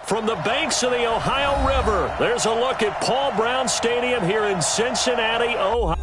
From the banks of the Ohio River, there's a look at Paul Brown Stadium here in Cincinnati, Ohio.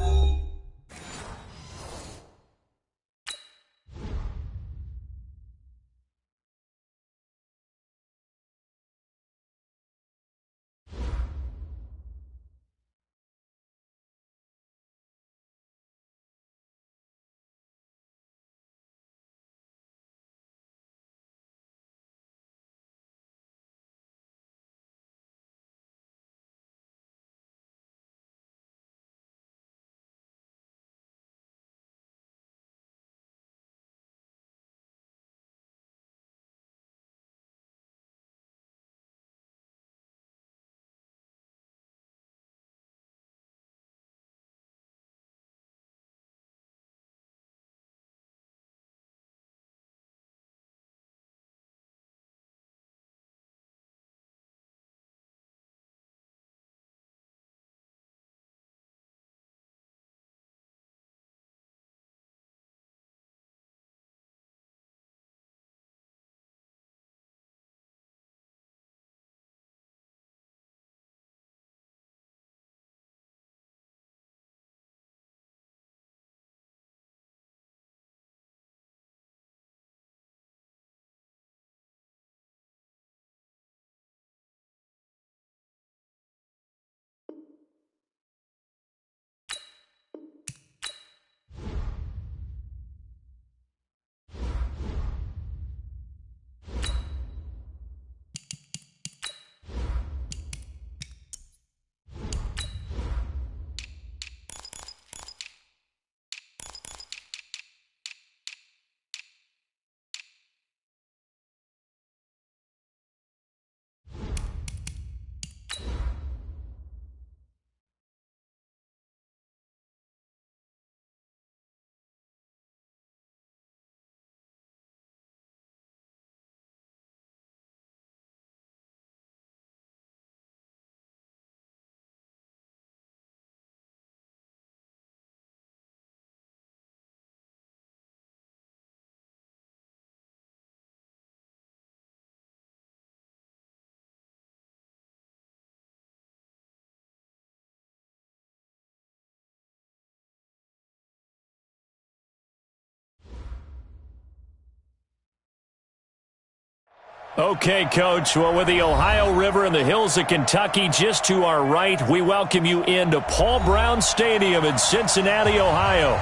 Okay, Coach. Well, with the Ohio River and the hills of Kentucky just to our right, we welcome you into Paul Brown Stadium in Cincinnati, Ohio.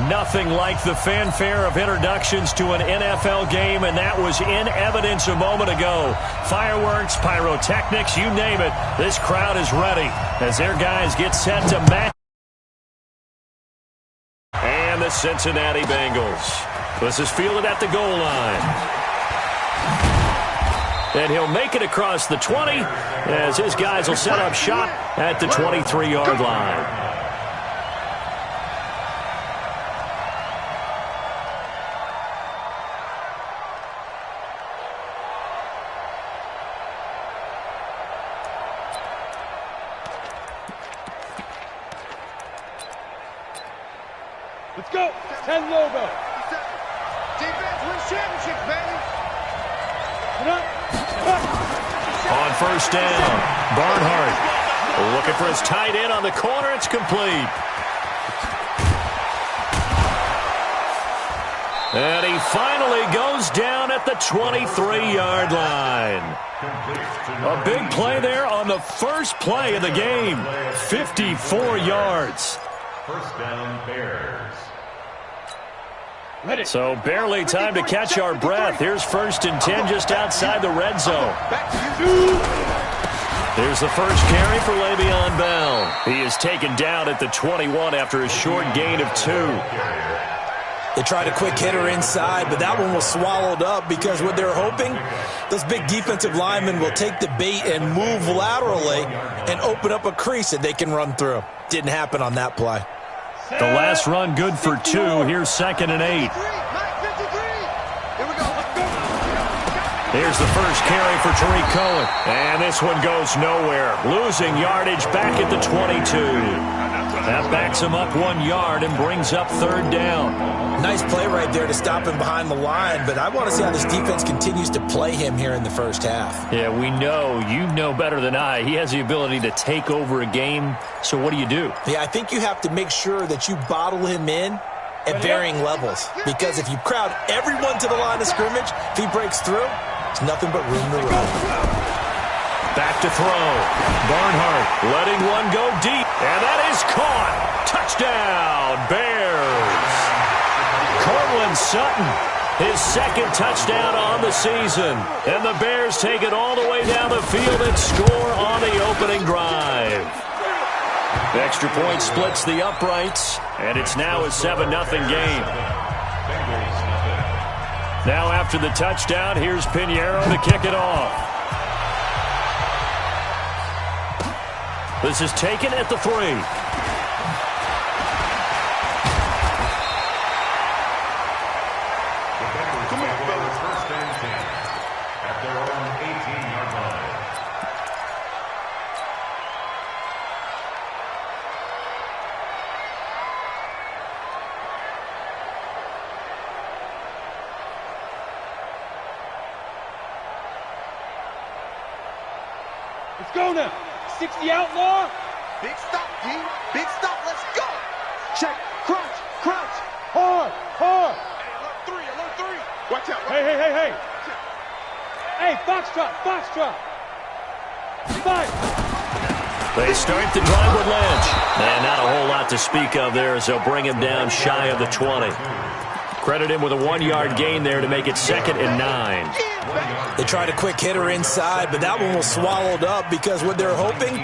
Nothing like the fanfare of introductions to an NFL game, and that was in evidence a moment ago. Fireworks, pyrotechnics, you name it. This crowd is ready as their guys get set to match. And the Cincinnati Bengals. This is fielded at the goal line. And he'll make it across the 20 as his guys will set up shop at the 23-yard line. Let's go. 10 logo. Defense wins championships, baby. On first down, Barnhart looking for his tight end on the corner. It's complete. And he finally goes down at the 23-yard line. A big play there on the first play of the game. 54 yards. First down, Bears. So barely time to catch our breath. Here's 1st and 10 just outside the red zone. Here's the first carry for Le'Veon Bell. He is taken down at the 21 after a short gain of 2. They tried a quick hitter inside, but that one was swallowed up because what they're hoping, those big defensive linemen will take the bait and move laterally and open up a crease that they can run through. Didn't happen on that play. The last run good for 2. Here's 2nd and 8. Here's the first carry for Tariq Cohen. And this one goes nowhere. Losing yardage back at the 22. That backs him up 1 yard and brings up third down. Nice play right there to stop him behind the line, but I want to see how this defense continues to play him here in the first half. Yeah, we know. You know better than I. He has the ability to take over a game, so what do you do? Yeah, I think you have to make sure that you bottle him in at varying levels, because if you crowd everyone to the line of scrimmage, if he breaks through, there's nothing but room to run. Back to throw. Barnhart letting one go deep. And that is caught. Touchdown, Bears. Cortland Sutton, his second touchdown on the season. And the Bears take it all the way down the field and score on the opening drive. The extra point splits the uprights, and it's now a 7-0 game. Now after the touchdown, here's Pinheiro to kick it off. This is taken at the 3. First and 10 at their own 18-yard line. Let's go now. 60 outlaw. Big stop, D. Big stop. Let's go. Check. Crunch. Crunch. Hard. Hard. Hey, alert 3. Watch out. Hey. Hey, foxtrot. Foxtrot. Fight. They start the drive with Lynch. And not a whole lot to speak of there as they'll bring him down shy of the 20. Credit him with a 1-yard gain there to make it 2nd and 9. They tried a quick hitter inside, but that one was swallowed up because what they're hoping,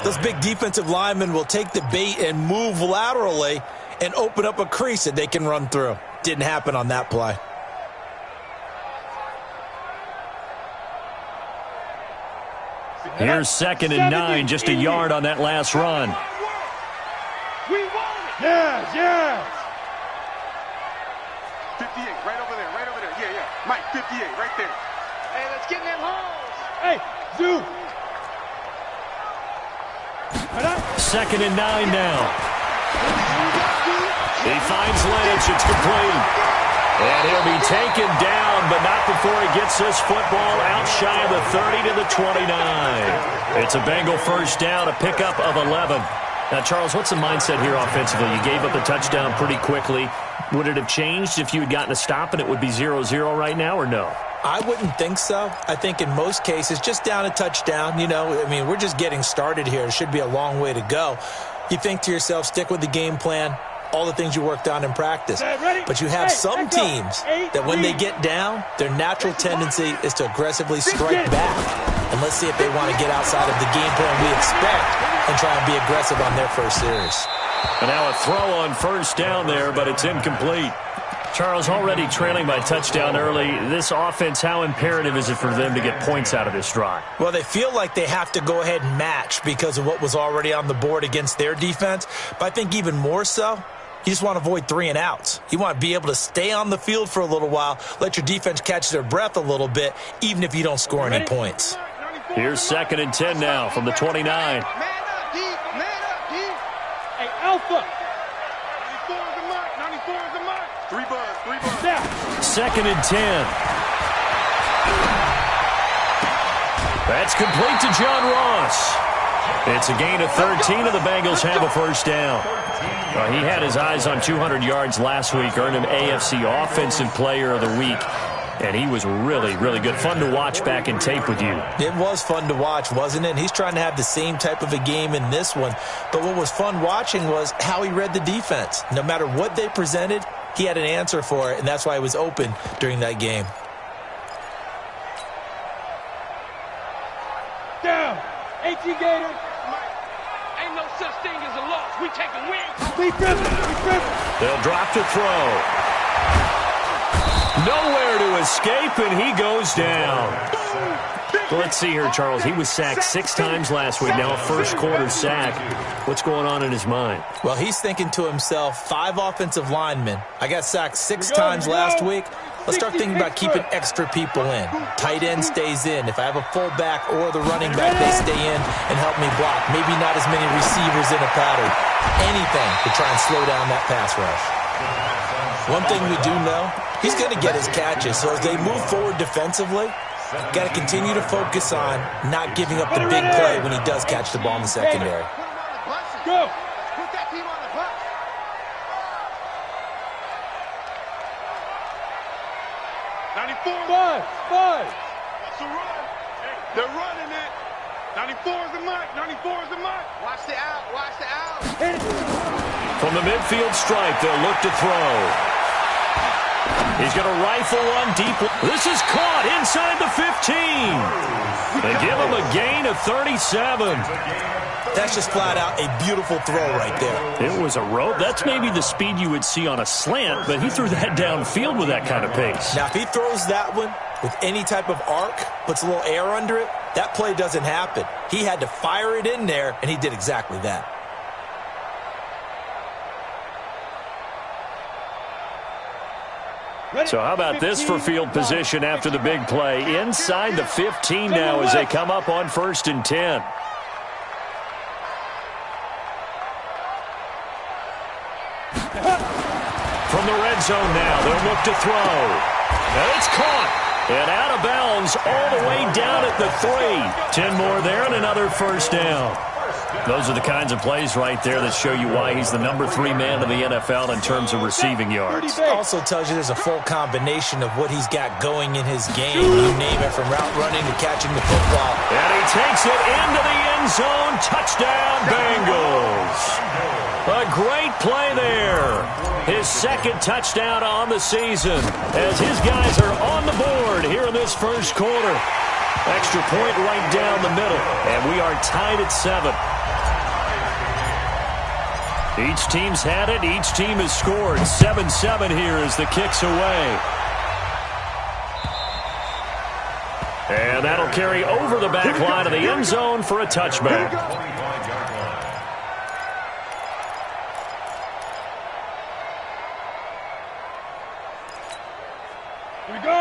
those big defensive linemen will take the bait and move laterally and open up a crease that they can run through. Didn't happen on that play. Here's 2nd and 9, just a yard on that last run. We won it. Yes. 58, right over there. Yeah. Mike, 58, right there. Hey, let's get in them holes. Hey, Zoo. 2nd and 9 now. He finds Lynch. It's complete. And he'll be taken down, but not before he gets this football out shy of the 30 to the 29. It's a Bengal first down, a pickup of 11. Now, Charles, what's the mindset here offensively? You gave up a touchdown pretty quickly. Would it have changed if you had gotten a stop and it would be 0-0 right now, or no? I wouldn't think so. I think in most cases, just down a touchdown, we're just getting started here. It should be a long way to go. You think to yourself, stick with the game plan, all the things you worked on in practice. But you have some teams that when they get down, their natural tendency is to aggressively strike back. And let's see if they want to get outside of the game plan we expect and try and be aggressive on their first series. And now a throw on first down there, but it's incomplete. Charles, already trailing by touchdown early. This offense, how imperative is it for them to get points out of this drive? Well, they feel like they have to go ahead and match because of what was already on the board against their defense. But I think even more so, you just want to avoid 3 and outs. You want to be able to stay on the field for a little while, let your defense catch their breath a little bit, even if you don't score any points. Here's 2nd and 10 now from the 29. Man up, D. Hey, Alpha. 94 is the mark. 94 is the mark. 3 buzz. Down. 2nd and 10. That's complete to John Ross. It's a gain of 13, and the Bengals have a first down. He had his eyes on 200 yards last week, earned him AFC Offensive Player of the Week. And he was really, really good. Fun to watch back in tape with you. It was fun to watch, wasn't it? And he's trying to have the same type of a game in this one. But what was fun watching was how he read the defense. No matter what they presented, he had an answer for it, and that's why he was open during that game. Down. 18 Gator. Ain't no such thing as a loss. We taking wins. We driven. They'll drop to throw. Nowhere to escape, and he goes down. Well, let's see here, Charles. He was sacked 6 times last week. Now a first-quarter sack. What's going on in his mind? Well, he's thinking to himself, 5 offensive linemen. I got sacked 6 times last week. let's start thinking about keeping extra people in. Tight end stays in. If I have a fullback or the running back, they stay in and help me block. Maybe not as many receivers in a pattern. Anything to try and slow down that pass rush. One thing we do know, he's going to get his catches. So as they move forward defensively, got to continue to focus on not giving up the big play when he does catch the ball in the secondary. Go. Put that team on the bus. 94. 5. That's a run. They're running it. 94 is the mark. 94 is the mark. Watch the out. Watch the out. From the midfield stripe, they'll look to throw. He's going to rifle one deep. This is caught inside the 15. They give him a gain of 37. That's just flat out a beautiful throw right there. It was a rope. That's maybe the speed you would see on a slant, but he threw that downfield with that kind of pace. Now, if he throws that one with any type of arc, puts a little air under it, that play doesn't happen. He had to fire it in there, and he did exactly that. So how about this for field position after the big play? Inside the 15 now as they come up on 1st and 10. From the red zone now, they'll look to throw. And it's caught. And out of bounds all the way down at the 3. 10 more there and another first down. Those are the kinds of plays right there that show you why he's the number 3 man in the NFL in terms of receiving yards. It also tells you there's a full combination of what he's got going in his game. You name it, from route running to catching the football. And he takes it into the end zone. Touchdown, Bengals. A great play there. His 2nd touchdown on the season as his guys are on the board here in this first quarter. Extra point right down the middle, and we are tied at 7. Each team's had it. Each team has scored. 7-7 here as the kick's away. And that'll carry over the back line of the end zone for a touchback.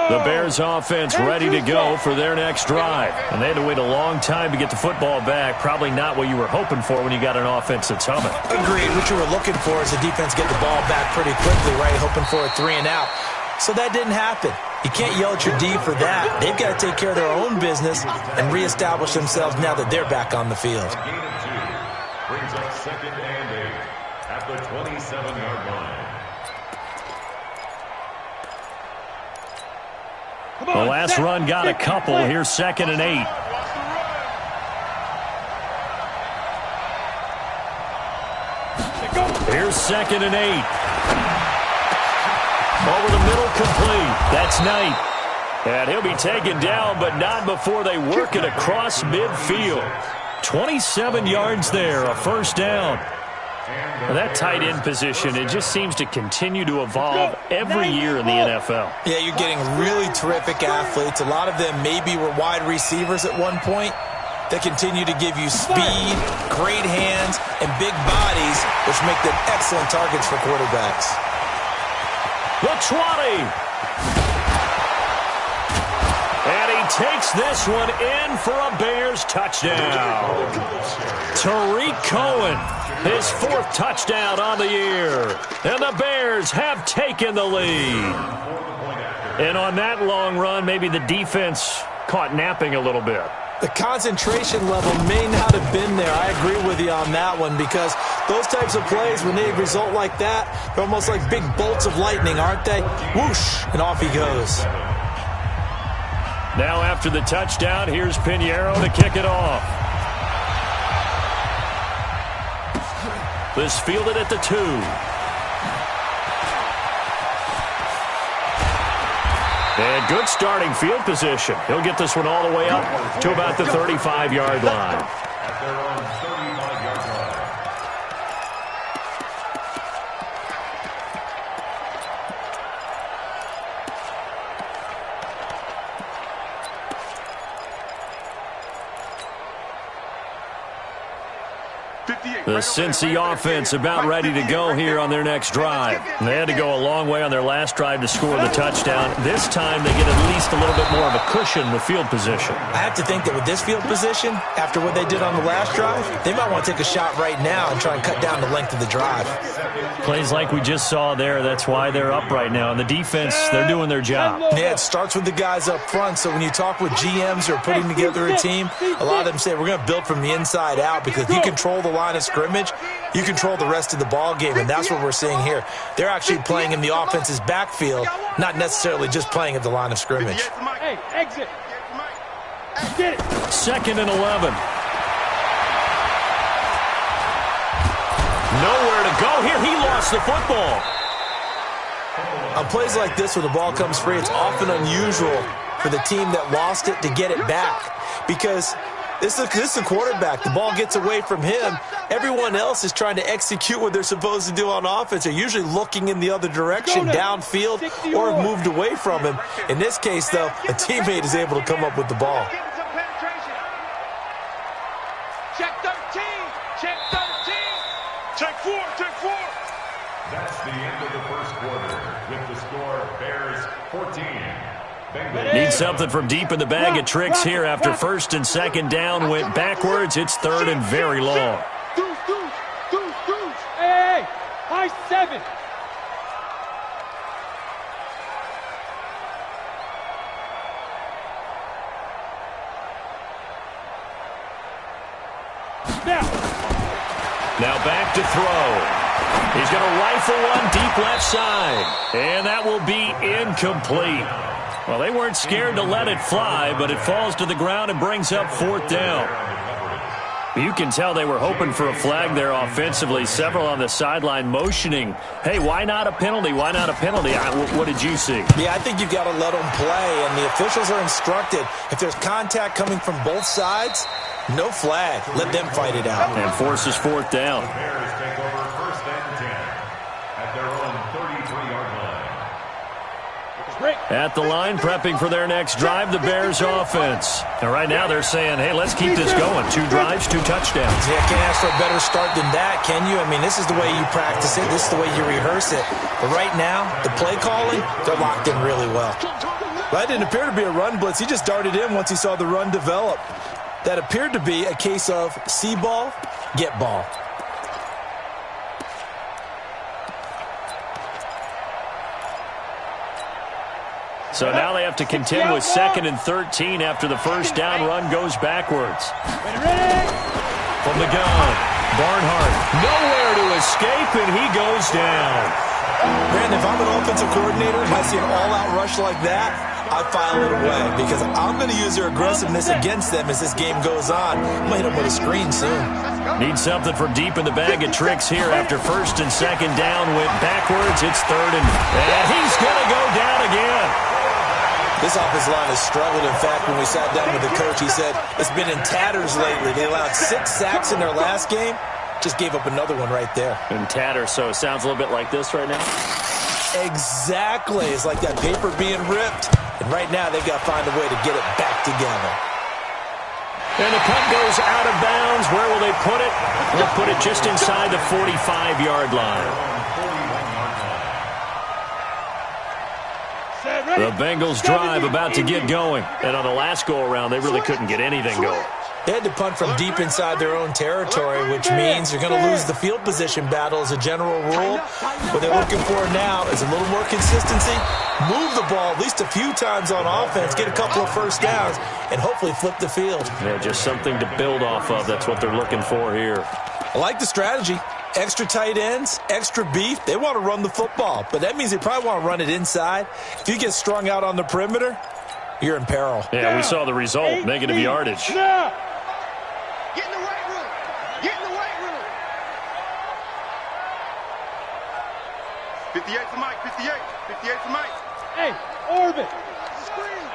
The Bears offense ready to go for their next drive. And they had to wait a long time to get the football back. Probably not what you were hoping for when you got an offense that's humming. Agreed. What you were looking for is the defense get the ball back pretty quickly, right? Hoping for a 3 and out. So that didn't happen. You can't yell at your D for that. They've got to take care of their own business and reestablish themselves now that they're back on the field. A gain of 2 brings up 2nd and 8 at the 27-yard line. The last run got a couple. Here's 2nd and 8. Here's 2nd and 8. Over the middle, complete. That's Knight. And he'll be taken down, but not before they work it across midfield. 27 yards there, a first down. Well, that tight end position, it just seems to continue to evolve every year in the NFL. Yeah, you're getting really terrific athletes. A lot of them maybe were wide receivers at one point. They continue to give you speed, great hands, and big bodies, which make them excellent targets for quarterbacks. The 20. And he takes this one in for a Bears touchdown. Tariq Cohen, his 4th touchdown on the year. And the Bears have taken the lead. And on that long run, maybe the defense caught napping a little bit. The concentration level may not have been there. I agree with you on that one, because those types of plays, when they result like that, they're almost like big bolts of lightning, aren't they? Whoosh, and off he goes. Now after the touchdown, here's Pinheiro to kick it off. This fielded at the 2. And good starting field position. He'll get this one all the way up to about the 35-yard line. At their own 35-yard line. The Cincy offense about ready to go here on their next drive. They had to go a long way on their last drive to score the touchdown. This time they get at least a little bit more of a cushion with field position. I have to think that with this field position, after what they did on the last drive, they might want to take a shot right now and try and cut down the length of the drive. Plays like we just saw there, that's why they're up right now. And the defense, they're doing their job. Yeah, it starts with the guys up front. So when you talk with GMs who are putting together a team, a lot of them say we're going to build from the inside out, because if you control the line of scrimmage, you control the rest of the ball game, and that's what we're seeing here. They're actually playing in the offense's backfield, not necessarily just playing at the line of scrimmage. Hey, exit. Get it. 2nd and 11. Nowhere to go here. He lost the football. On plays like this where the ball comes free, it's often unusual for the team that lost it to get it back, because this is a quarterback. The ball gets away from him. Everyone else is trying to execute what they're supposed to do on offense. They're usually looking in the other direction, downfield, or have moved away from him. In this case, though, a teammate is able to come up with the ball. Check 13. Check 13. Check 4. Check 4. That's the end of the first quarter with the score Bears 14. Need something from deep in the bag of tricks here after 1st and 2nd down went backwards. It's 3rd and very long. Deuce. Hey, high 7. Now back to throw. He's going to rifle one deep left side. And that will be incomplete. Well, they weren't scared to let it fly, but it falls to the ground and brings up 4th down. You can tell they were hoping for a flag there offensively. Several on the sideline motioning, hey, why not a penalty? Why not a penalty? What did you see? Yeah, I think you've got to let them play, and the officials are instructed, if there's contact coming from both sides, no flag. Let them fight it out. And forces 4th down. The Bears take over 1st and 10 at their own 33-yard line. At the line, prepping for their next drive, the Bears offense. And right now they're saying, hey, let's keep this going. 2 drives, 2 touchdowns. Yeah, can't ask for a better start than that, can you? I mean, this is the way you practice it. This is the way you rehearse it. But right now, the play calling, they're locked in really well. That didn't appear to be a run blitz. He just darted in once he saw the run develop. That appeared to be a case of see ball, get ball. So now they have to contend with 2nd and 13 after the 1st down run goes backwards. From the gun, Barnhart nowhere to escape, and he goes down. Brandon, if I'm an offensive coordinator and I see an all-out rush like that, I file it away, because I'm going to use their aggressiveness against them as this game goes on. I'm going to hit them with a screen soon. Need something from deep in the bag of tricks here after 1st and 2nd down went backwards. It's 3rd and he's going to go down again. This offensive line has struggled. In fact, when we sat down with the coach, he said it's been in tatters lately. They allowed 6 sacks in their last game. Just gave up another one right there. In tatters, so it sounds a little bit like this right now? Exactly. It's like that paper being ripped. And right now, they've got to find a way to get it back together. And the punt goes out of bounds. Where will they put it? They'll put it just inside the 45-yard line. The Bengals drive about to get going. And on the last go-around, they really couldn't get anything going. They had to punt from deep inside their own territory, which means you're going to lose the field position battle as a general rule. What they're looking for now is a little more consistency, move the ball at least a few times on offense, get a couple of 1st downs, and hopefully flip the field. Yeah, just something to build off of. That's what they're looking for here. I like the strategy. Extra tight ends, extra beef. They want to run the football, but that means they probably want to run it inside. If you get strung out on the perimeter, you're in peril. Yeah, we saw the result, negative yardage. Get in the weight room. Get in the weight room. 58 for Mike. 58. 58 for Mike. Hey, orbit. Screen.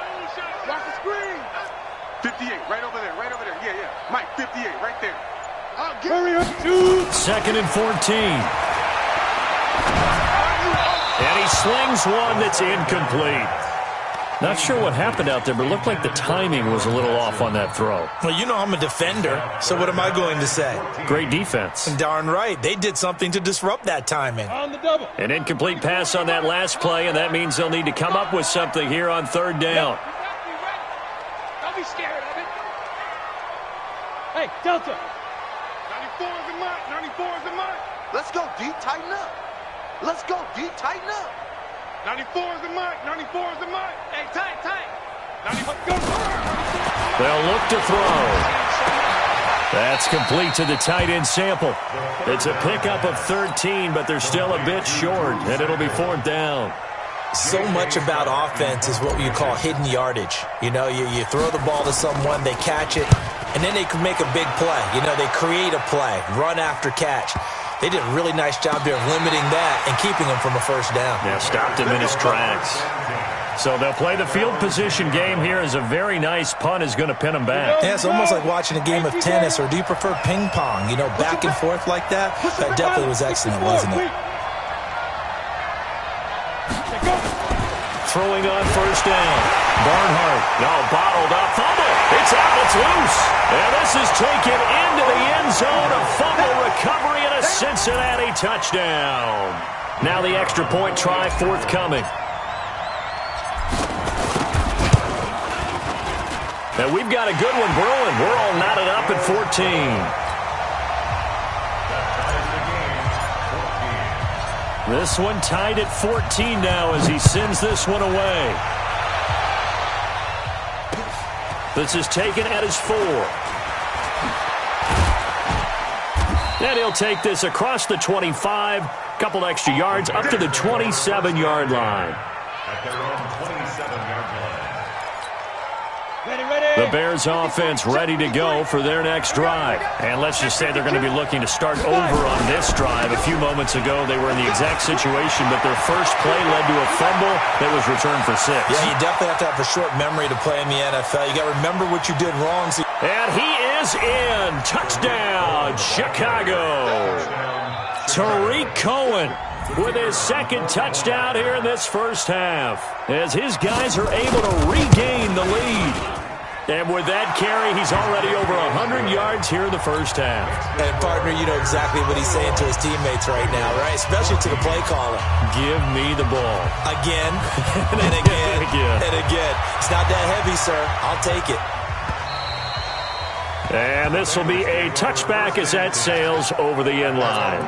Watch the screen. 58. Right over there. Right over there. Yeah. Mike, 58. Right there. Hurry up, dude. 2nd and 14. And he slings one that's incomplete. Not sure what happened out there, but it looked like the timing was a little off on that throw. Well, you know I'm a defender, so what am I going to say? Great defense. Darn right. They did something to disrupt that timing. On the double. An incomplete pass on that last play, and that means they'll need to come up with something here on third down. Don't be scared of it. Hey, Delta. 94 is the mark. 94 is the mark. Let's go, D. Tighten up. Let's go, D. Tighten up. 94 is the mark. 94 is the mark. Hey, tight. 94. Go. They'll look to throw. That's complete to the tight end Sample. It's a pickup of 13, but they're still a bit short, and it'll be fourth down. So much about offense is what you call hidden yardage. You know, you throw the ball to someone, they catch it, and then they can make a big play. You know, they create a play, run after catch. They did a really nice job there of limiting that and keeping him from a first down. Yeah, stopped him in his tracks. So they'll play the field position game here as a very nice punt is going to pin them back. Yeah, it's almost like watching a game of tennis, or do you prefer ping pong? You know, back and forth like that? That definitely was excellent, wasn't it? Throwing on first down. Barnhart, bottled up, fumble. It's out, it's loose. And this is taken into the end zone. A fumble recovery and a Cincinnati touchdown. Now the extra point try forthcoming. And we've got a good one brewing. We're all knotted up at 14. This one tied at 14 now as he sends this one away. This is taken at his 4. And he'll take this across the 25, couple extra yards up to the 27-yard line. At their own 27-yard line. The Bears offense ready to go for their next drive. And let's just say they're going to be looking to start over on this drive. A few moments ago, they were in the exact situation, but their first play led to a fumble that was returned for 6. Yeah, you definitely have to have a short memory to play in the NFL. You got to remember what you did wrong. And he is in. Touchdown, Chicago. Tariq Cohen with his second touchdown here in this first half, as his guys are able to regain the lead. And with that carry, he's already over 100 yards here in the first half. And, partner, you know exactly what he's saying to his teammates right now, right? Especially to the play caller. Give me the ball. Again, and again, and again. It's not that heavy, sir. I'll take it. And this will be a touchback as that sails over the end line.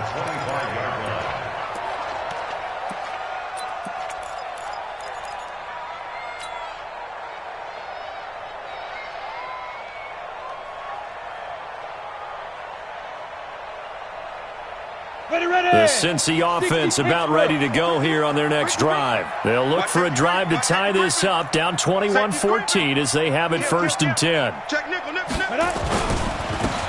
The Cincy offense about ready to go here on their next drive. They'll look for a drive to tie this up, down 21-14 as they have it 1st and 10.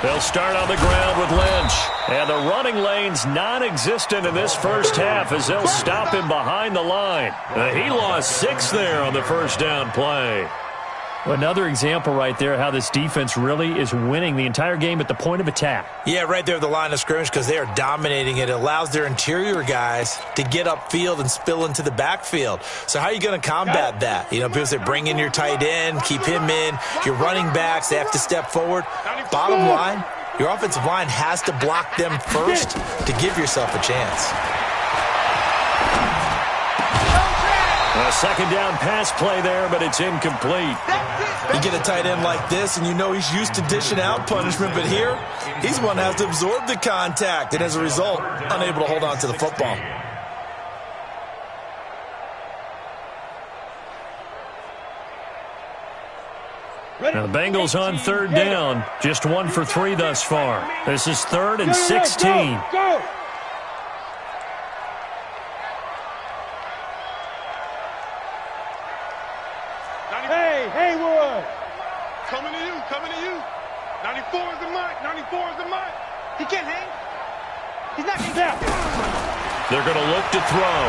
They'll start on the ground with Lynch. And the running lane's non-existent in this first half as they'll stop him behind the line. He lost 6 there on the first down play. Another example right there how this defense really is winning the entire game at the point of attack. Yeah, right there at the line of scrimmage because they are dominating it. It allows their interior guys to get upfield and spill into the backfield. So how are you going to combat that? You know, people say bring in your tight end, keep him in. Your running backs, they have to step forward. Bottom line, your offensive line has to block them first to give yourself a chance. A second down pass play there, but it's incomplete. You get a tight end like this, and you know he's used to dishing out punishment, but here, he's one that has to absorb the contact, and as a result, unable to hold on to the football. Now the Bengals on third down, just 1 for 3 thus far. This is 3rd and 16. Go! Hey, Haywood! Coming to you. 94 is the mark. 94 is the mark. He can't hang. He's not getting down. They're going to look to throw.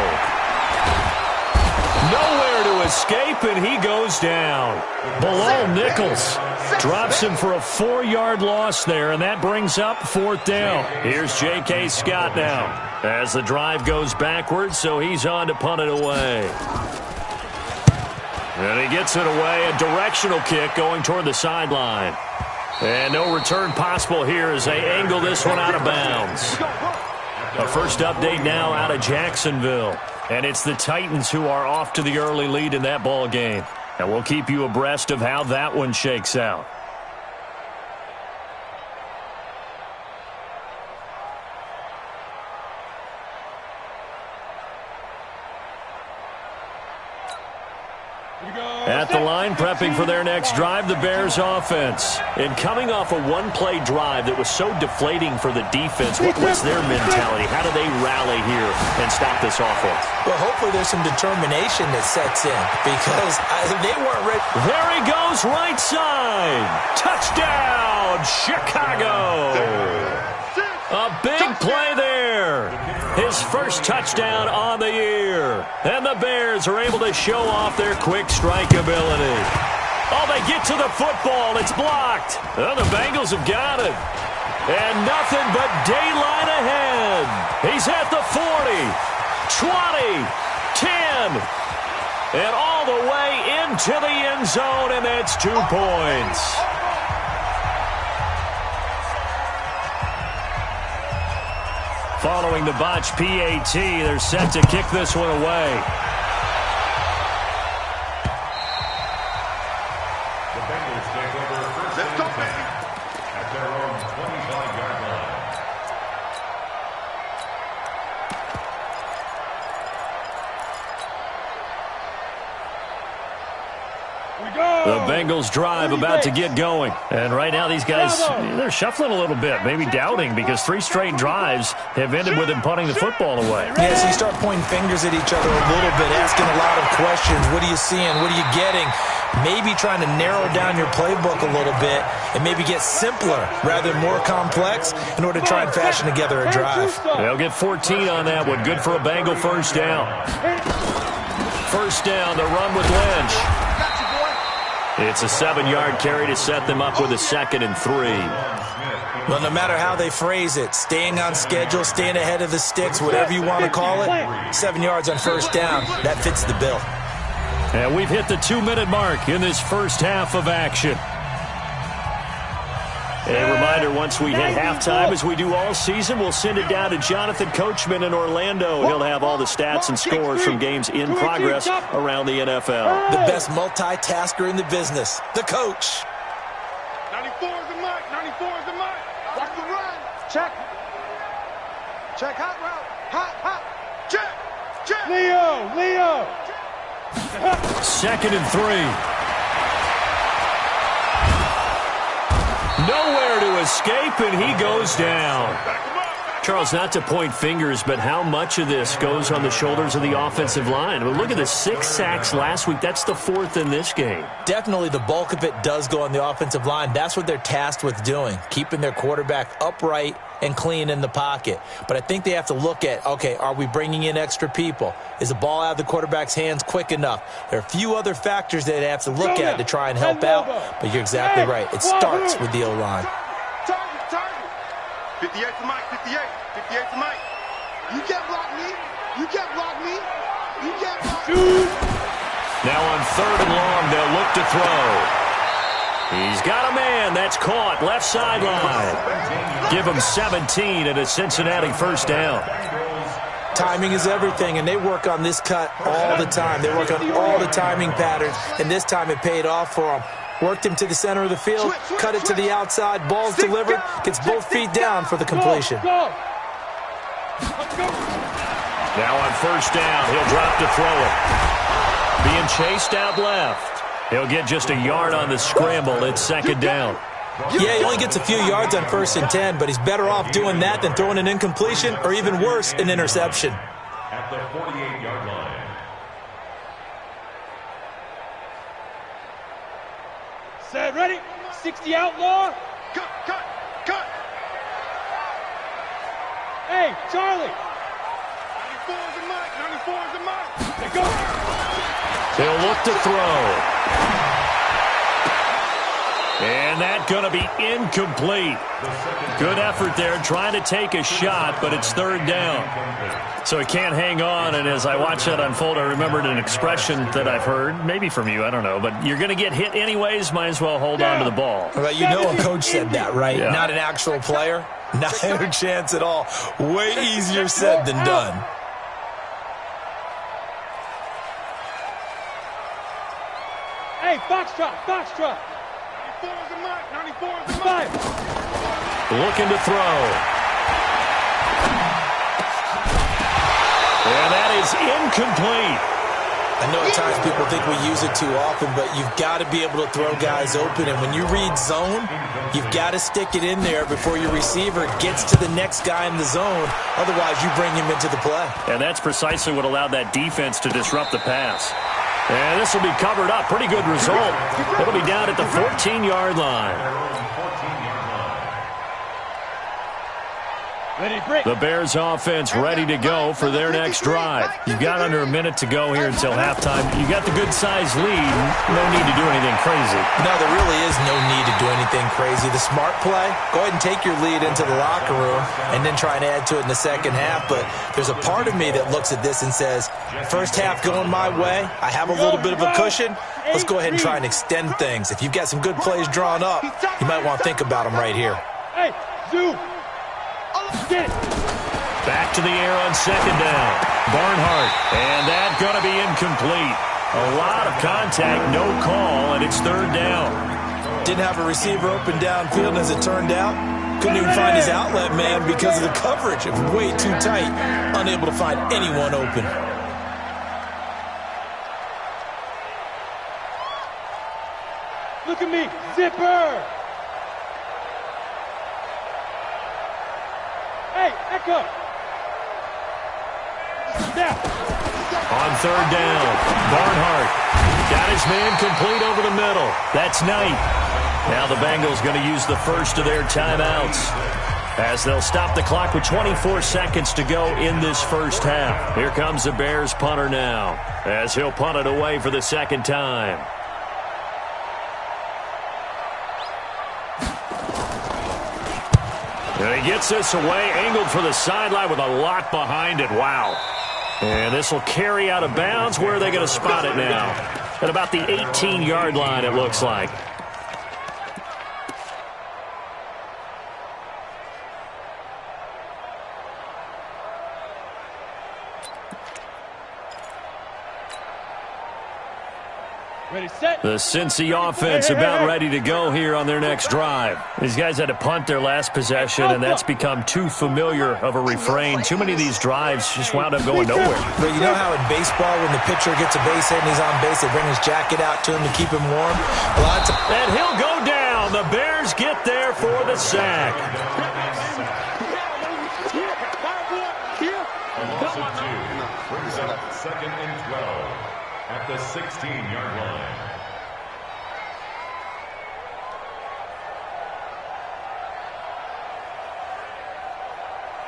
Nowhere to escape, and he goes down. Below Nichols drops him for a 4-yard loss there, and that brings up 4th down. Here's J.K. Scott now as the drive goes backwards, so he's on to punt it away. And he gets it away, a directional kick going toward the sideline. And no return possible here as they angle this one out of bounds. A first update now out of Jacksonville. And it's the Titans who are off to the early lead in that ball game. And we'll keep you abreast of how that one shakes out. At the line, prepping for their next drive, the Bears offense. And coming off a one-play drive that was so deflating for the defense, what's their mentality? How do they rally here and stop this offense? Well, hopefully there's some determination that sets in because they weren't ready. There he goes, right side. Touchdown, Chicago. A big play there. His first touchdown on the year. And the Bears are able to show off their quick strike ability. Oh, they get to the football. It's blocked. Oh, the Bengals have got it. And nothing but daylight ahead. He's at the 40, 20, 10, and all the way into the end zone, and that's 2 points. Following the botch PAT, they're set to kick this one away. The Bengals take over first and 10 at their own 25-yard line. The Bengals drive about to get going. And right now these guys, they're shuffling a little bit, maybe doubting, because 3 straight drives have ended with them punting the football away. Yeah, so you start pointing fingers at each other a little bit, asking a lot of questions. What are you seeing? What are you getting? Maybe trying to narrow down your playbook a little bit and maybe get simpler rather than more complex in order to try and fashion together a drive. They'll get 14 on that one. Good for a Bengal first down. First down, the run with Lynch. It's a 7-yard carry to set them up with a 2nd and 3. Well, no matter how they phrase it, staying on schedule, staying ahead of the sticks, whatever you want to call it, 7 yards on first down, that fits the bill. And we've hit the 2-minute mark in this first half of action. A reminder, once we hit halftime, as we do all season, we'll send it down to Jonathan Coachman in Orlando. He'll have all the stats and scores from games in progress around the NFL. The best multitasker in the business, the coach. 94 is the mark. 94 is the mark. Watch the run. Check. Check hot route. Hot. Check. Leo. 2nd and 3. Nowhere to escape, and he goes down. Charles, not to point fingers, but how much of this goes on the shoulders of the offensive line? I mean, look at the 6 sacks last week. That's the 4th in this game. Definitely the bulk of it does go on the offensive line. That's what they're tasked with doing, keeping their quarterback upright and clean in the pocket. But I think they have to look at, okay, are we bringing in extra people? Is the ball out of the quarterback's hands quick enough? There are a few other factors that they have to look at to try and help out, but you're exactly right. It starts with the O-line. Target. 58 to Mike. 58 to Mike. You can't block me. You can't block me. Now on 3rd and long, they'll look to throw. He's got a man. That's caught. Left sideline. Give him 17 and a Cincinnati first down. Timing is everything, and they work on this cut all the time. They work on all the timing patterns, and this time it paid off for them. Worked him to the center of the field, cut it to the outside, ball's delivered, gets both feet down for the completion. Now on first down, he'll drop to throw it. Being chased out left. He'll get just a yard on the scramble. It's 2nd down. Yeah, he only gets a few yards on 1st and 10, but he's better off doing that than throwing an incompletion or even worse, an interception. At the 48-yard line. Set, ready? 60 outlaw. Cut. Hey, Charlie. 94 is the mark. They go. He'll look to throw. And that's going to be incomplete. Good effort there, trying to take a shot, but it's third down. So he can't hang on, and as I watch that unfold, I remembered an expression that I've heard, maybe from you, I don't know, but you're going to get hit anyways, might as well hold on to the ball. Well, you know a coach said that, right? Yeah. Not an actual player. Not a chance at all. Way easier said than done. Hey, foxtrot, foxtrot. 94 is the mark. 94 is the mark. Looking to throw. And that is incomplete. I know at times people think we use it too often, but you've got to be able to throw guys open. And when you read zone, you've got to stick it in there before your receiver gets to the next guy in the zone. Otherwise, you bring him into the play. And that's precisely what allowed that defense to disrupt the pass. And this will be covered up. Pretty good result. It'll be down at the 14-yard line. The Bears offense ready to go for their next drive. You've got under a minute to go here until halftime. You got the good-sized lead. No need to do anything crazy. No, there really is no need to do anything crazy. The smart play, go ahead and take your lead into the locker room and then try and add to it in the second half. But there's a part of me that looks at this and says, first half going my way, I have a little bit of a cushion. Let's go ahead and try and extend things. If you've got some good plays drawn up, you might want to think about them right here. Hey, zoom. Get it. Back to the air on second down. Barnhart. And that's going to be incomplete. A lot of contact, no call, and it's third down. Didn't have a receiver open downfield, as it turned out. Couldn't even find his outlet man because of the coverage. It was way too tight. Unable to find anyone open. Look at me. Zipper. Hey, Echo. Now. On third down, Barnhart got his man complete over the middle. That's Knight. Now the Bengals going to use the first of their timeouts as they'll stop the clock with 24 seconds to go in this first half. Here comes the Bears punter now as he'll punt it away for the second time. And he gets this away, angled for the sideline with a lot behind it. Wow. And this will carry out of bounds. Where are they going to spot it now? At about the 18-yard line, it looks like. Ready, set. The Cincy offense about ready to go here on their next drive. These guys had to punt their last possession, and that's become too familiar of a refrain. Too many of these drives just wound up going nowhere. But you know how in baseball, when the pitcher gets a base hit and he's on base, they bring his jacket out to him to keep him warm? A lot of times. And he'll go down. The Bears get there for the sack. Brings up 2nd and 12 at the 16-yard line.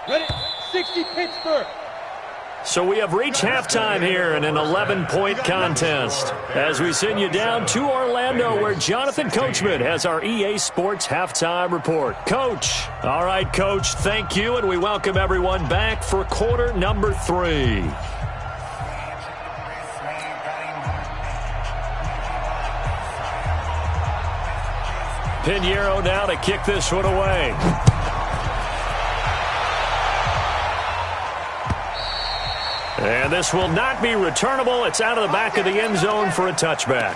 Ready, 60 Pittsburgh. So we have reached halftime here in an 11-point contest as we send you down to Orlando where Jonathan Coachman has our EA Sports halftime report. Coach. All right, Coach, thank you, and we welcome everyone back for quarter number 3. Pinheiro now to kick this one away. And this will not be returnable. It's out of the back of the end zone for a touchback.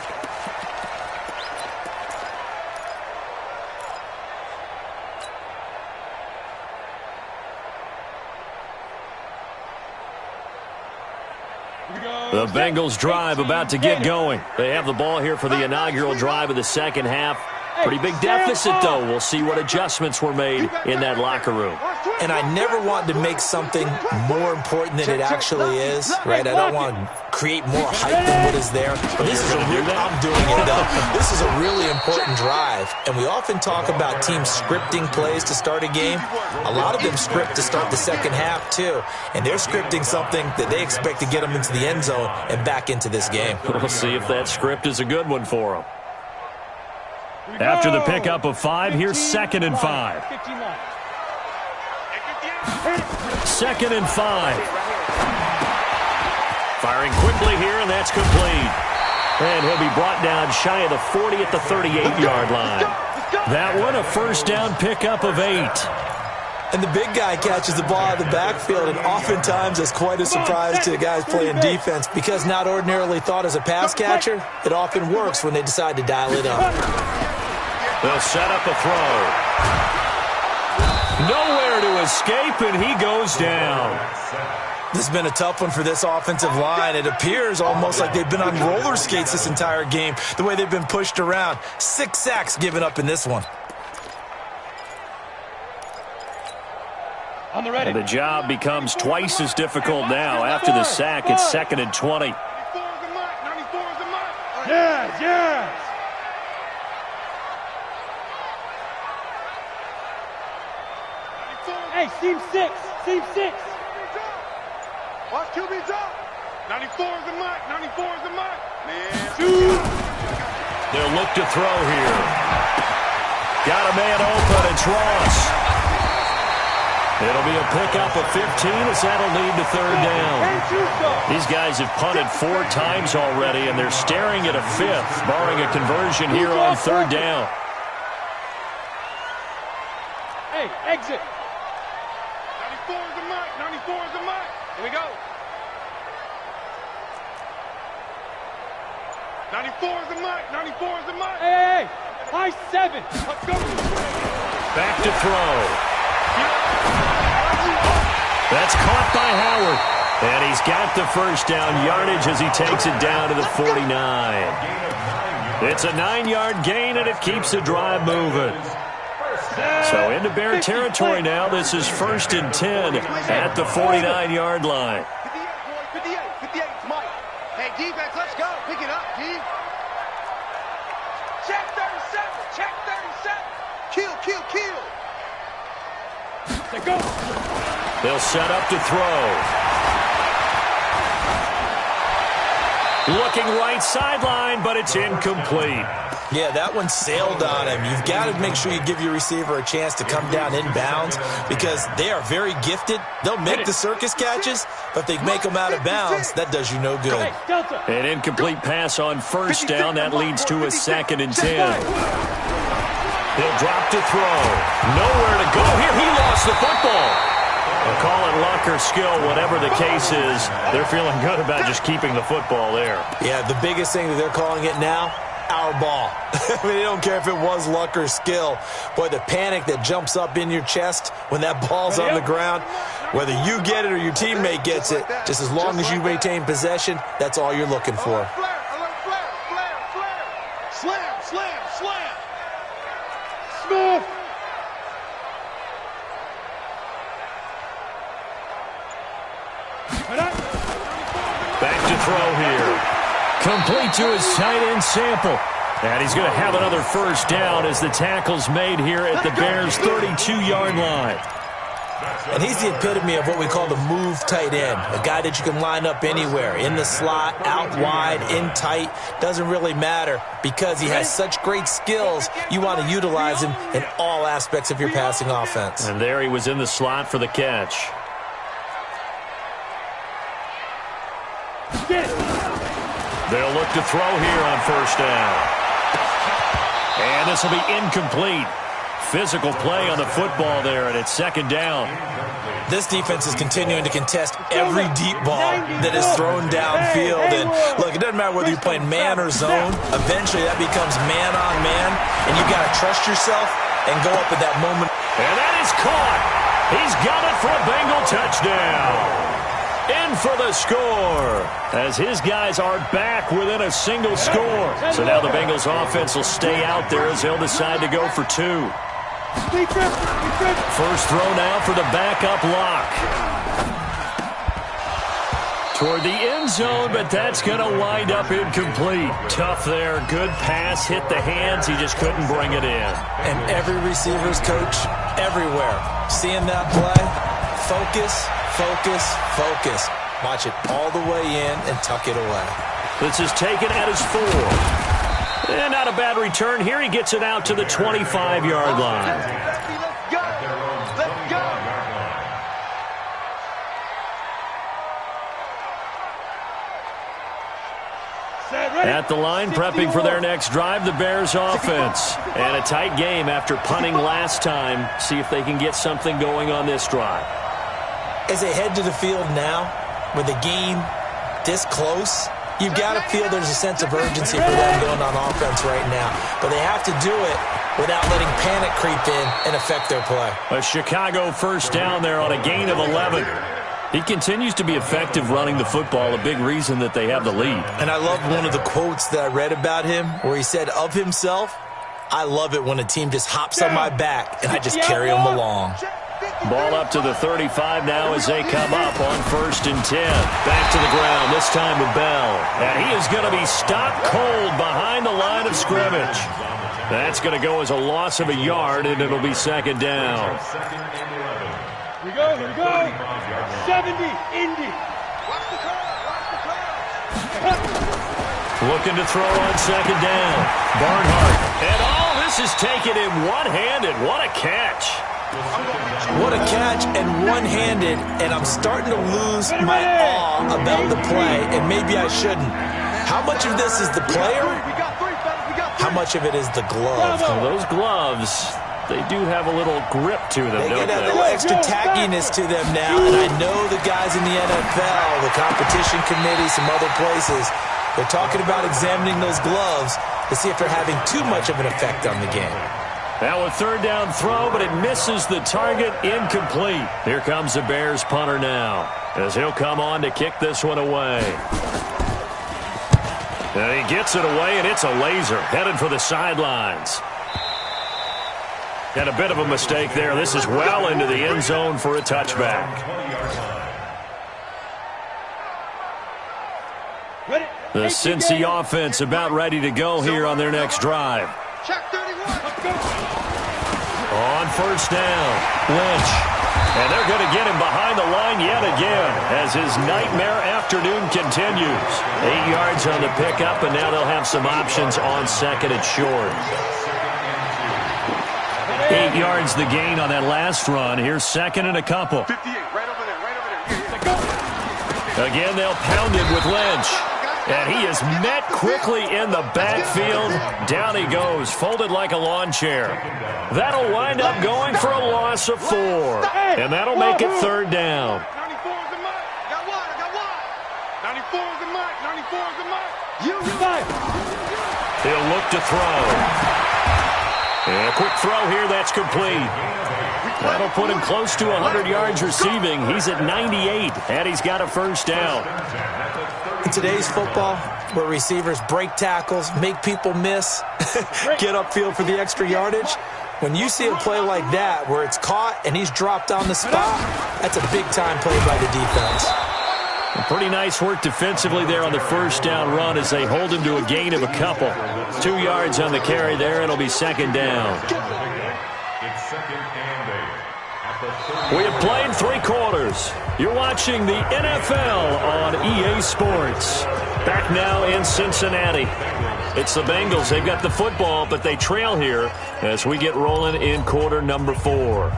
The Bengals drive about to get going. They have the ball here for the inaugural drive of the second half. Pretty big deficit, though. We'll see what adjustments were made in that locker room. And I never want to make something more important than it actually is, right? I don't want to create more hype than what is there. But this is I'm doing it, though. This is a really important drive. And we often talk about teams scripting plays to start a game. A lot of them script to start the second half, too. And they're scripting something that they expect to get them into the end zone and back into this game. We'll see if that script is a good one for them. After the pickup of 5, here's 2nd and 5. 15 line. 2nd and 5. Firing quickly here, and that's complete. And he'll be brought down shy of the 40 at the 38-yard line. That one, a first down pickup of 8. And the big guy catches the ball out of the backfield, and oftentimes it's quite a surprise to the guys playing defense because not ordinarily thought as a pass catcher, it often works when they decide to dial it up. They'll set up a throw. Nowhere to escape, and he goes down. This has been a tough one for this offensive line. It appears almost like they've been on roller skates this entire game, the way they've been pushed around. 6 sacks given up in this one. On the ready. And the job becomes twice as difficult now. After the sack, it's 2nd and 20. 94 is the mark. 94 is the mark. Yes, yes. Hey, seam 6. Seam 6. Watch QB drop. 94 is the mark. 94 is the mark. Man. They'll look to throw here. Got a man open. It's Ross. It'll be a pickup of 15 as that'll lead to 3rd down. These guys have punted 4 times already, and they're staring at a 5th, barring a conversion here on 3rd down. Hey, exit. 94 is the mark. 94 is the mark. Here we go. 94 is the mark. 94 is the mark. Hey, high 7. Let's go. Back to throw. That's caught by Howard. And he's got the first down yardage as he takes it down to the 49. It's a 9-yard gain, and it keeps the drive moving. So into Bear territory now. This is 1st and 10 at the 49-yard line. 58, 58, it's Mike. Hey, defense, let's go. Pick it up, D. Check 37, check 37. Kill, kill, kill. They go. They'll set up to throw. Looking right sideline, but it's incomplete. Yeah, that one sailed on him. You've got to make sure you give your receiver a chance to come down inbounds because they are very gifted. They'll make the circus catches, but if they make them out of bounds, that does you no good. An incomplete pass on 1st down. That leads to a 2nd and 10. He'll drop to throw. Nowhere to go here. He lost the football. They'll call it luck or skill, whatever the case is. They're feeling good about just keeping the football there. Yeah, the biggest thing that they're calling it now, our ball. I mean, they don't care if it was luck or skill. Boy, the panic that jumps up in your chest when that ball's on the ground, whether you get it or your teammate gets it, just as long as you maintain possession, that's all you're looking for. Slam, slam, slam. Smith. Back to throw here. Complete to his tight end Sample. And he's going to have another first down as the tackle's made here at the Bears' 32-yard line. And he's the epitome of what we call the move tight end, a guy that you can line up anywhere, in the slot, out wide, in tight, doesn't really matter because he has such great skills. You want to utilize him in all aspects of your passing offense. And there he was in the slot for the catch. They'll look to throw here on 1st down. And this will be incomplete. Physical play on the football there, and it's 2nd down. This defense is continuing to contest every deep ball that is thrown downfield. And, look, it doesn't matter whether you're playing man or zone. Eventually, that becomes man-on-man, and you've got to trust yourself and go up at that moment. And that is caught. He's got it for a Bengal touchdown. In for the score, as his guys are back within a single score. So now the Bengals offense will stay out there as they'll decide to go for 2. First throw now for the backup lock. Toward the end zone, but that's going to wind up incomplete. Tough there. Good pass. Hit the hands. He just couldn't bring it in. And every receiver's coach everywhere. Seeing that play, focus, focus, focus. Watch it all the way in and tuck it away. This is taken at his 4. And not a bad return here. He gets it out to the 25-yard line. Let's go. Let's go. At the line, prepping for their next drive, the Bears offense. And a tight game after punting last time. See if they can get something going on this drive. As they head to the field now, with the game this close, you've got to feel there's a sense of urgency for them going on offense right now. But they have to do it without letting panic creep in and affect their play. A Chicago first down there on a gain of 11. He continues to be effective running the football, a big reason that they have the lead. And I love one of the quotes that I read about him where he said of himself, "I love it when a team just hops on my back and I just carry them along." Ball up to the 35 now as they come up on 1st and 10. Back to the ground, this time with Bell. And he is going to be stopped cold behind the line of scrimmage. That's going to go as a loss of a yard, and it'll be 2nd down. Here we go, here we go. 70, Indy. Looking to throw on 2nd down. Barnhart. And all this is taken in one-handed. What a catch. What a catch and one-handed, and I'm starting to lose my awe about the play, and maybe I shouldn't. How much of this is the player? How much of it is the glove? Well, those gloves, they do have a little grip to them, They don't get a they? little extra tackiness to them now, and I know the guys in the NFL, the competition committee, some other places, they're talking about examining those gloves to see if they're having too much of an effect on the game. Now a 3rd down throw, but it misses the target, incomplete. Here comes the Bears punter now, as he'll come on to kick this one away. And he gets it away, and it's a laser, headed for the sidelines. And a bit of a mistake there. This is well into the end zone for a touchback. The Cincy offense about ready to go here on their next drive. Check 31. Let's go. On 1st down, Lynch. And they're going to get him behind the line yet again as his nightmare afternoon continues. 8 yards on the pickup, and now they'll have some options on 2nd and short. 8 yards the gain on that last run. Here's 2nd and a couple. 58, right over there, right over there. Here, Again, they'll pound it with Lynch. And he is met quickly in the backfield. Down he goes, folded like a lawn chair. That'll wind up going for a loss of 4. And that'll make it 3rd down. 94 is the mark. I got one. 94 is the mark. 94 is the mark. You fight. He'll look to throw. And a quick throw here, that's complete. That'll put him close to 100 yards receiving. He's at 98, and he's got a 1st down. In today's football, where receivers break tackles, make people miss, get upfield for the extra yardage, when you see a play like that where it's caught and he's dropped on the spot, that's a big-time play by the defense. Pretty nice work defensively there on the 1st down run as they hold him to a gain of a couple. 2 yards on the carry there, and it'll be 2nd down. It's 2nd and 8. We have played 3 quarters. You're watching the NFL on EA Sports. Back now in Cincinnati. It's the Bengals. They've got the football, but they trail here as we get rolling in quarter number 4.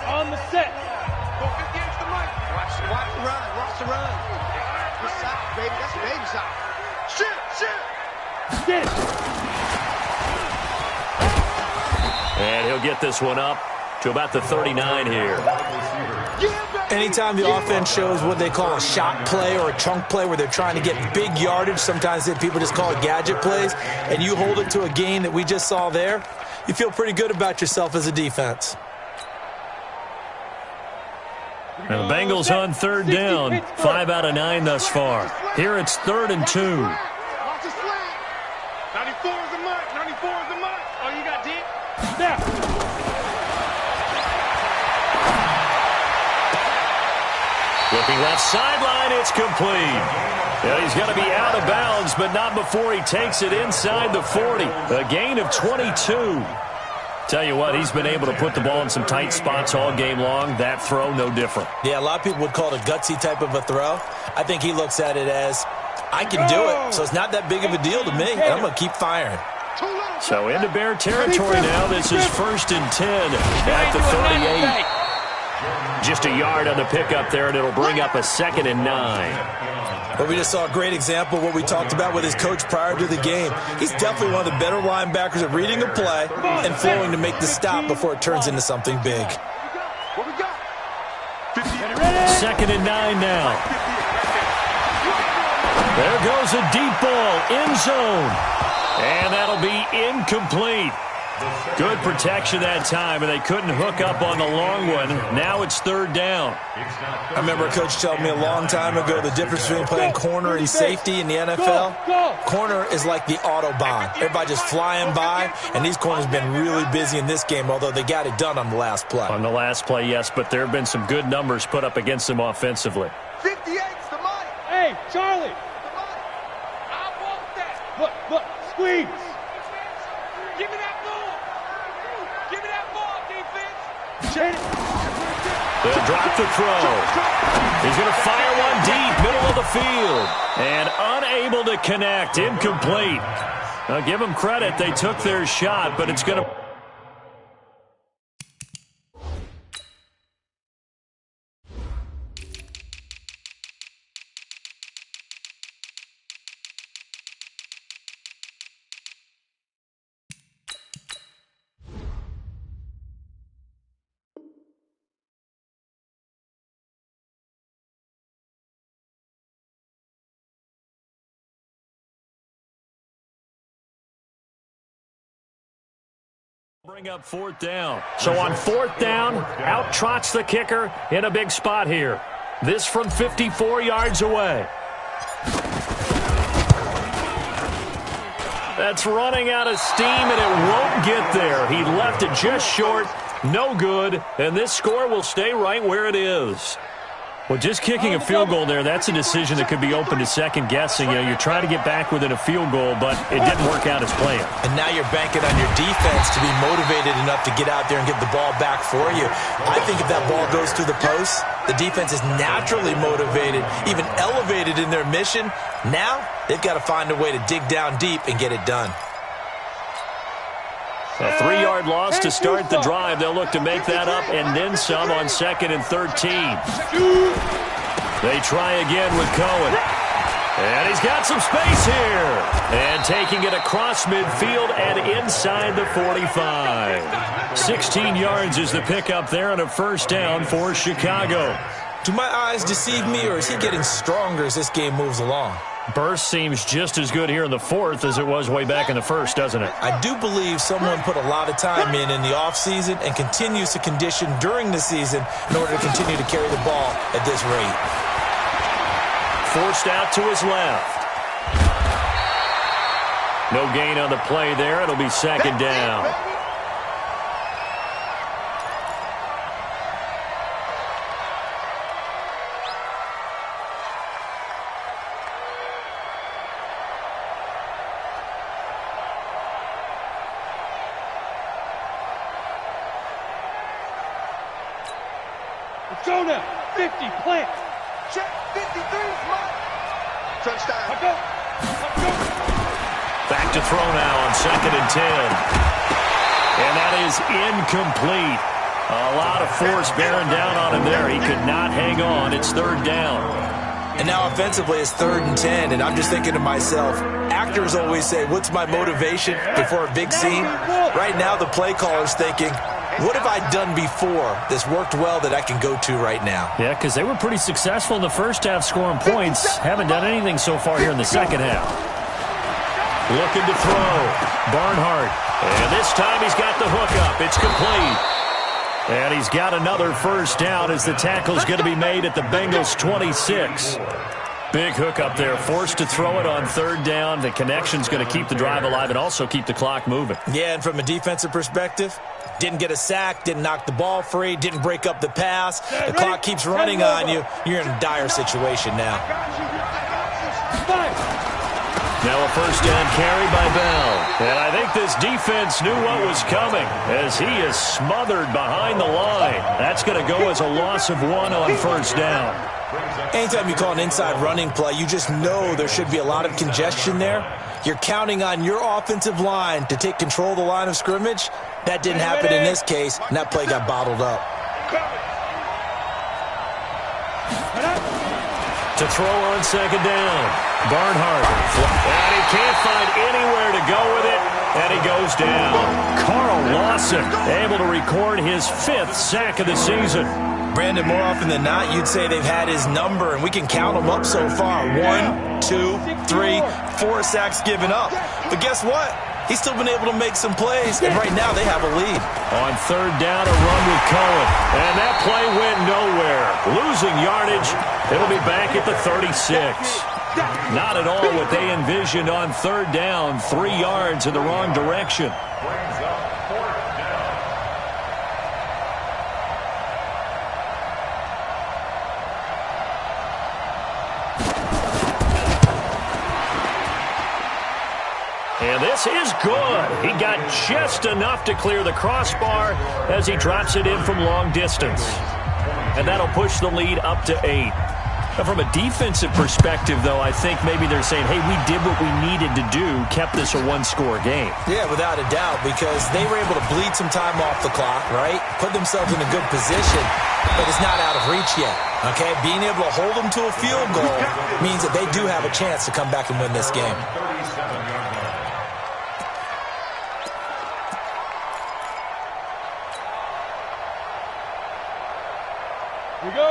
On the set. Go 58 to the mic. Watch the run. Watch the run. Good side, baby. That's a baby side. Shit. Get it. And he'll get this one up to about the 39 here. Anytime the offense shows what they call a shot play or a chunk play where they're trying to get big yardage, sometimes people just call it gadget plays, and you hold it to a gain that we just saw there, you feel pretty good about yourself as a defense. And the Bengals on 3rd down, 5 out of 9 thus far. Here it's 3rd and 2. Watch the slant. 94 is the mark. 94 is the mark. Oh, you got deep? Snap. Looking left sideline, it's complete. Yeah, he's going to be out of bounds, but not before he takes it inside the 40. A gain of 22. Tell you what, he's been able to put the ball in some tight spots all game long. That throw, no different. Yeah, a lot of people would call it a gutsy type of a throw. I think he looks at it as, I can do it, so it's not that big of a deal to me, and I'm going to keep firing. So into Bear territory now. This is 1st and 10 at the 38. Just a yard on the pickup there, and it'll bring up a 2nd and 9. Well, we just saw a great example of what we talked about with his coach prior to the game. He's definitely one of the better linebackers at reading a play and flowing to make the stop before it turns into something big. 2nd and 9 now. There goes a deep ball, end zone. And that'll be incomplete. Good protection that time, and they couldn't hook up on the long one. Now it's 3rd down. I remember a coach telling me a long time ago the difference between playing corner and safety in the NFL. Corner is like the Autobahn. Everybody just flying by, and these corners have been really busy in this game, although they got it done on the last play. On the last play, yes, but there have been some good numbers put up against them offensively. 58's the mic. Hey, Charlie. I want that. Look, squeeze. Give me that ball. Give me that ball, defense. They'll drop the throw. He's going to fire one deep, middle of the field. And unable to connect, incomplete. Now, give them credit. They took their shot, but it's going to... bring up 4th down. So on 4th down, out trots the kicker in a big spot here. This from 54 yards away. That's running out of steam, and it won't get there. He left it just short. No good, and this score will stay right where it is. Well, just kicking a field goal there, that's a decision that could be open to second guessing. You know, you're trying to get back within a field goal, but it didn't work out as planned. And now you're banking on your defense to be motivated enough to get out there and get the ball back for you. I think if that ball goes through the post, the defense is naturally motivated, even elevated in their mission. Now they've got to find a way to dig down deep and get it done. A 3-yard loss to start the drive. They'll look to make that up and then some on 2nd and 13. They try again with Cohen. And he's got some space here. And taking it across midfield and inside the 45. 16 yards is the pickup there and a 1st down for Chicago. Do my eyes deceive me, or is he getting stronger as this game moves along? Burst seems just as good here in the 4th as it was way back in the 1st, doesn't it? I do believe someone put a lot of time in the offseason and continues to condition during the season in order to continue to carry the ball at this rate. Forced out to his left. No gain on the play there. It'll be 2nd down. Go now. 50, plant. Check. 53's mine. Touchdown. Let go. Back to throw now on 2nd and 10. And that is incomplete. A lot of force bearing down on him there. He could not hang on. It's 3rd down. And now offensively it's 3rd and 10, and I'm just thinking to myself, actors always say, what's my motivation before a big scene? Right now the play caller's thinking, what have I done before that's worked well that I can go to right now? Yeah, because they were pretty successful in the 1st half scoring points. Haven't done anything so far here in the 2nd half. Looking to throw. Barnhart. And this time he's got the hook up. It's complete. And he's got another 1st down as the tackle's going to be made at the Bengals' 26. Big hook up there. Forced to throw it on 3rd down. The connection's going to keep the drive alive and also keep the clock moving. Yeah, and from a defensive perspective, didn't get a sack, didn't knock the ball free, didn't break up the pass. The clock keeps running on you. You're in a dire situation now. Now a first down carry by Bell. And I think this defense knew what was coming as he is smothered behind the line. That's going to go as a loss of 1 on first down. Anytime you call an inside running play, you just know there should be a lot of congestion there. You're counting on your offensive line to take control of the line of scrimmage. That didn't happen in this case, and that play got bottled up. To throw on second down, Barnhart. And he can't find anywhere to go with it, and he goes down. Carl Lawson able to record his 5th sack of the season. Brandon, more often than not, you'd say they've had his number, and we can count them up so far. 1, 2, 3, 4 sacks given up. But guess what? He's still been able to make some plays, and right now they have a lead. On third down, a run with Cohen. And that play went nowhere. Losing yardage. It'll be back at the 36. Not at all what they envisioned on third down. 3 yards in the wrong direction. And this is good. He got just enough to clear the crossbar as he drops it in from long distance. And that'll push the lead up to 8. Now, from a defensive perspective, though, I think maybe they're saying, hey, we did what we needed to do, kept this a 1-score game. Yeah, without a doubt, because they were able to bleed some time off the clock, right? Put themselves in a good position, but it's not out of reach yet, okay? Being able to hold them to a field goal means that they do have a chance to come back and win this game.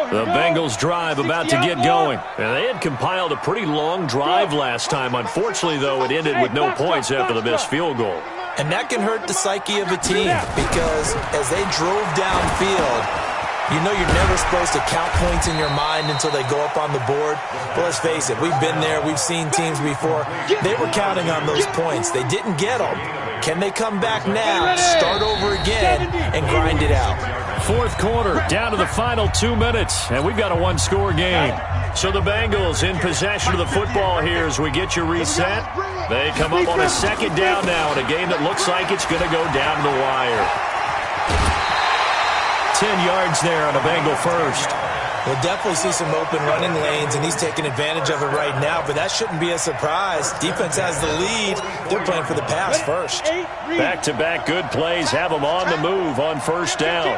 The Bengals drive about to get going. And they had compiled a pretty long drive last time. Unfortunately, though, it ended with no points after the missed field goal. And that can hurt the psyche of a team because as they drove downfield, you know you're never supposed to count points in your mind until they go up on the board. But let's face it, we've been there. We've seen teams before. They were counting on those points. They didn't get them. Can they come back now, start over again, and grind it out? Fourth quarter, down to the final 2 minutes, and we've got a 1-score game. So the Bengals in possession of the football here as we get you reset. They come up on a second down now in a game that looks like it's going to go down to the wire. 10 yards there on a Bengal first. We'll definitely see some open running lanes, and he's taking advantage of it right now, but that shouldn't be a surprise. Defense has the lead. They're playing for the pass first. Back-to-back good plays have them on the move on first down.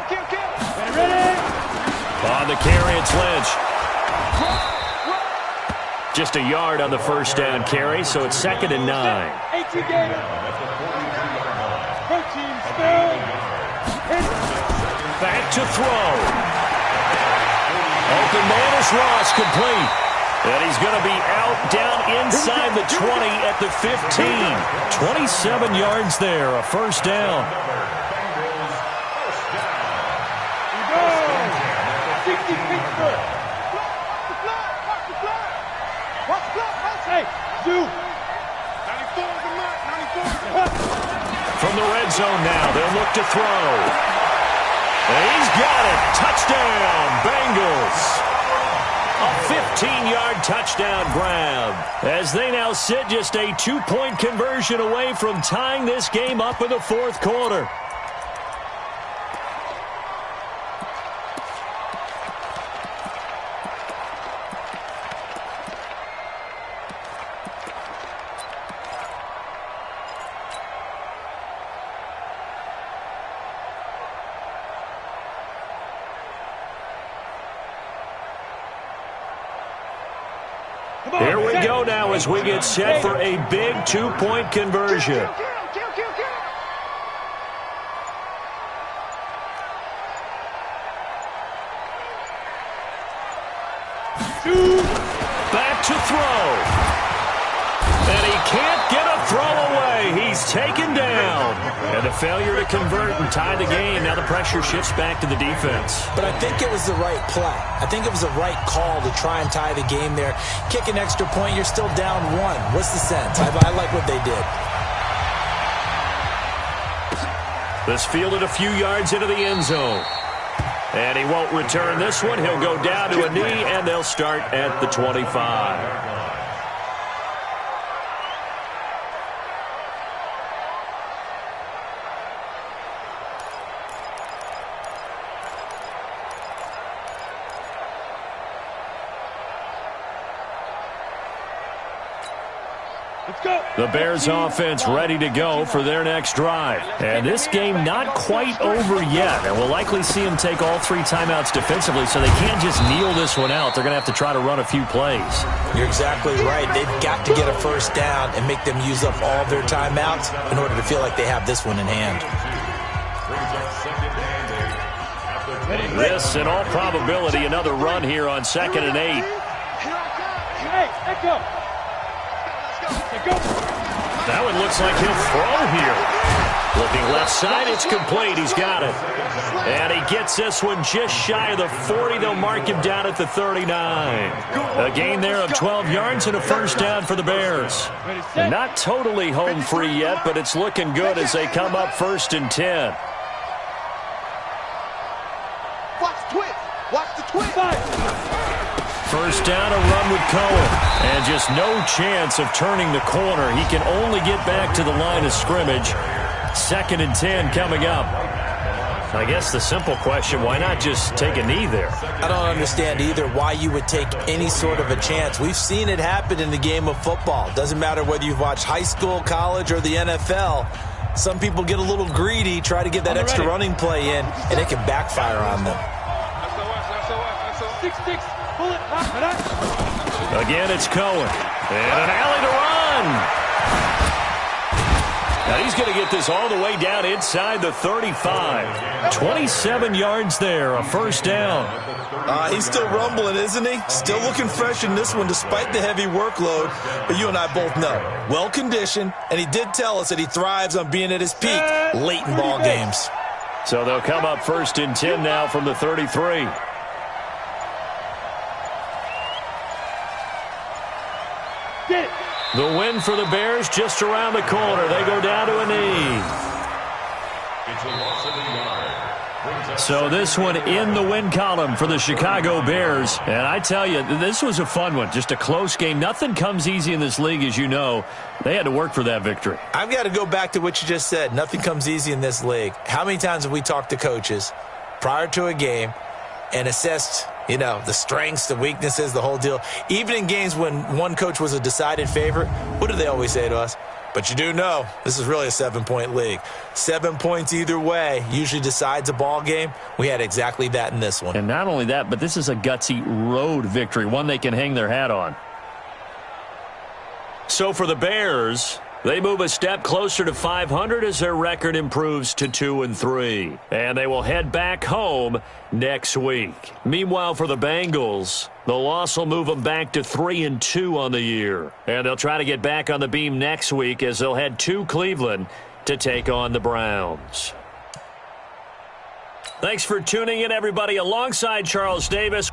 On the carry, it's Lynch. Just a yard on the first down carry, so it's 2nd and 9. Back to throw. Open man is Ross, complete. And he's going to be out down inside the 20 at the 15. 27 yards there, a first down. From the red zone now, they'll look to throw. And he's got it. Touchdown, Bengals. A 15-yard touchdown grab as they now sit just a 2-point conversion away from tying this game up in the fourth quarter. Here we go now as we get set for a big 2-point conversion. Back to throw. And he can't get a throw away. He's taken down. And a failure to convert and tie the game. Now the pressure shifts back to the defense. But I think it was the right play. I think it was the right call to try and tie the game there. Kick an extra point, you're still down 1. What's the sense? I like what they did. This fielded a few yards into the end zone. And he won't return this one. He'll go down to a knee, and they'll start at the 25. The Bears offense ready to go for their next drive. And this game not quite over yet. And we'll likely see them take all 3 timeouts defensively, so they can't just kneel this one out. They're going to have to try to run a few plays. You're exactly right. They've got to get a first down and make them use up all their timeouts in order to feel like they have this one in hand. This, in all probability, another run here on 2nd and 8. Hey, let go. That one looks like he'll throw here. Looking left side, it's complete. He's got it. And he gets this one just shy of the 40. They'll mark him down at the 39. A gain there of 12 yards and a first down for the Bears. Not totally home free yet, but it's looking good as they come up 1st and 10. Watch the twist. Watch the twist. First down, a run with Cohen. And just no chance of turning the corner. He can only get back to the line of scrimmage. 2nd and 10 coming up. I guess the simple question, why not just take a knee there? I don't understand either why you would take any sort of a chance. We've seen it happen in the game of football. Doesn't matter whether you've watched high school, college, or the NFL. Some people get a little greedy, try to get that extra running play in, and it can backfire on them. 6-6. Pull it. Again, it's Cohen. And an alley to run. Now he's going to get this all the way down inside the 35. 27 yards there, a first down. He's still rumbling, isn't he? Still looking fresh in this one despite the heavy workload. But you and I both know, well-conditioned, and he did tell us that he thrives on being at his peak late in ball games. So they'll come up 1st and 10 now from the 33. The win for the Bears just around the corner. They go down to a knee. So this one in the win column for the Chicago Bears. And I tell you, this was a fun one. Just a close game. Nothing comes easy in this league, as you know. They had to work for that victory. I've got to go back to what you just said. Nothing comes easy in this league. How many times have we talked to coaches prior to a game and assessed, the strengths, the weaknesses, the whole deal? Even in games when one coach was a decided favorite, what do they always say to us? But you do know this is really a 7-point league. 7 points either way usually decides a ball game. We had exactly that in this one. And not only that, but this is a gutsy road victory, one they can hang their hat on. So for the Bears, they move a step closer to 500 as their record improves to 2-3. And they will head back home next week. Meanwhile, for the Bengals, the loss will move them back to 3-2 on the year. And they'll try to get back on the beam next week as they'll head to Cleveland to take on the Browns. Thanks for tuning in, everybody. Alongside Charles Davis,